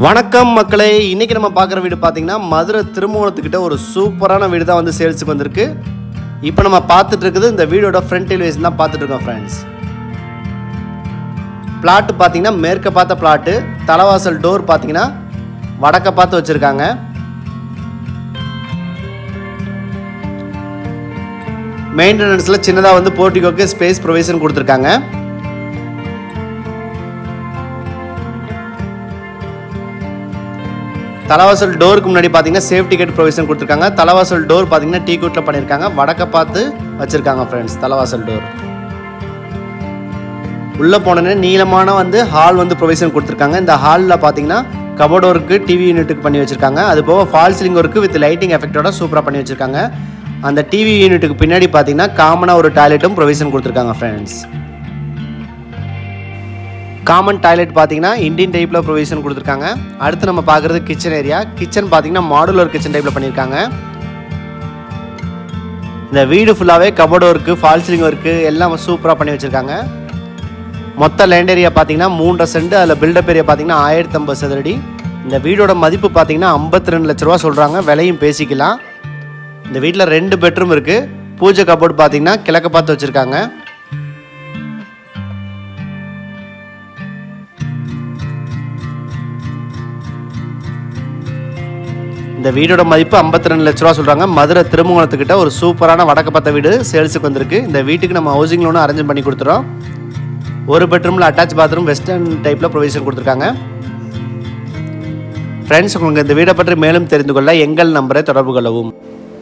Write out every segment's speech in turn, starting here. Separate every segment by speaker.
Speaker 1: வணக்கம் மக்களே, இன்றைக்கி நம்ம பார்க்குற வீடு பார்த்திங்கன்னா மதுரை திருமூலத்துக்கிட்ட ஒரு சூப்பரான வீடு தான் வந்து சேல்ஸுக்கு வந்திருக்கு. இப்போ நம்ம பார்த்துட்டு இருக்குது இந்த வீடோட ஃப்ரண்ட் எலிவேஷன் தான் பார்த்துட்ருக்கோம் ஃப்ரெண்ட்ஸ். பிளாட்டு பார்த்திங்கன்னா மேற்க பார்த்த பிளாட்டு, தலைவாசல் டோர் பார்த்திங்கன்னா வடக்க பார்த்து வச்சுருக்காங்க. மெயின்டெனன்ஸில் சின்னதாக வந்து போர்ட்டிகோக்கு ஸ்பேஸ் ப்ரொவிஷன் கொடுத்துருக்காங்க. தலைவாசல் டோருக்கு முன்னாடி பார்த்தீங்கன்னா சேஃப்டி கேட் ப்ரொவிஷன் கொடுத்துருக்காங்க. தலைவாசல் டோர் பார்த்தீங்கன்னா டீ கூட்டில் பண்ணியிருக்காங்க. வடக்க பார்த்து வச்சுருக்காங்க ஃப்ரெண்ட்ஸ். தலைவாசல் டோர் உள்ளே போனோன்னே நீளமான வந்து ஹால் வந்து ப்ரொவிஷன் கொடுத்துருக்காங்க. இந்த ஹாலில் பார்த்தீங்கன்னா கபோர்ட் ஒர்க்கு, டிவி யூனிட்டுக்கு பண்ணி வச்சுருக்காங்க. அது போக fall ceiling work with lighting எஃபெக்டோட சூப்பராக பண்ணி வச்சுருக்காங்க. அந்த டிவி யூனிட்டுக்கு பின்னாடி பார்த்தீங்கன்னா காமனாக ஒரு டாய்லெட்டும் ப்ரொவிஷன் கொடுத்துருக்காங்க ஃப்ரெண்ட்ஸ். காமன் டாய்லெட் பார்த்தீங்கன்னா இண்டியன் டைப்பில் ப்ரொவிஷன் கொடுத்துருக்காங்க. அடுத்து நம்ம பார்க்குறது கிச்சன் ஏரியா. கிச்சன் பார்த்தீங்கன்னா மாடுலர் கிச்சன் டைப்பில் பண்ணியிருக்காங்க. இந்த வீடு ஃபுல்லாகவே cupboard work, fall ceiling work எல்லாம் சூப்பராக பண்ணி வச்சுருக்காங்க. மொத்த லேண்ட் ஏரியா பார்த்தீங்கன்னா 3.5 சென்ட். அதில் பில்டப் ஏரியா பார்த்தீங்கன்னா 1050 சதுரடி. இந்த வீடோட மதிப்பு பார்த்தீங்கன்னா 52 லட்ச ரூபா சொல்கிறாங்க. விலையும் பேசிக்கலாம். இந்த வீட்டில் 2 பெட்ரூம் இருக்குது. பூஜை கபோர்டு பார்த்தீங்கன்னா கிழக்க பார்த்து வச்சுருக்காங்க. இந்த வீடோட மதிப்பு 52 லட்ச ரூபா சொல்கிறாங்க. மதுரை திருமூலத்துக்கிட்ட ஒரு சூப்பரான வடக்கு பார்த்த வீடு சேல்ஸுக்கு வந்திருக்கு. இந்த வீட்டுக்கு நம்ம ஹவுசிங் லோனும் அரேஞ்ச் பண்ணி கொடுத்துறோம். ஒரு பெட்ரூமில் அட்டாச் பாத்ரூம் வெஸ்டர்ன் டைப்பில் ப்ரொவிஷன் கொடுத்துருக்காங்க. ஃப்ரெண்ட்ஸ், உங்களுக்கு இந்த வீடை பற்றி மேலும் தெரிந்து கொள்ள எங்கள் நம்பரை தொடர்பு கொள்ளவும்.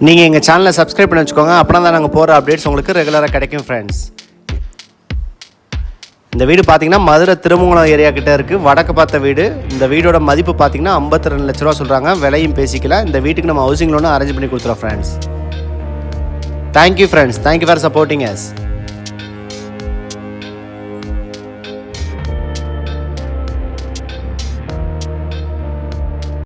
Speaker 1: நீங்கள் எங்கள் சேனலை சப்ஸ்கிரைப் பண்ணி வச்சுக்கோங்க. அப்படின்னா தான் நாங்கள் போகிற அப்டேட்ஸ் உங்களுக்கு ரெகுலராக கிடைக்கும் ஃப்ரெண்ட்ஸ். இந்த வீடு பார்த்தீங்கன்னா மதுரை திருமூலம் ஏரியா கிட்ட இருக்குது. வடக்கு பார்த்த வீடு. இந்த வீடோட மதிப்பு பார்த்தீங்கன்னா 52 லட்ச ரூபா சொல்கிறாங்க. விலையும் பேசிக்கலாம். இந்த வீட்டுக்கு நம்ம ஹவுசிங் லோனும் அரேஞ்ச் பண்ணி கொடுத்துறோம் friends. Thank you friends. Thank you for supporting us.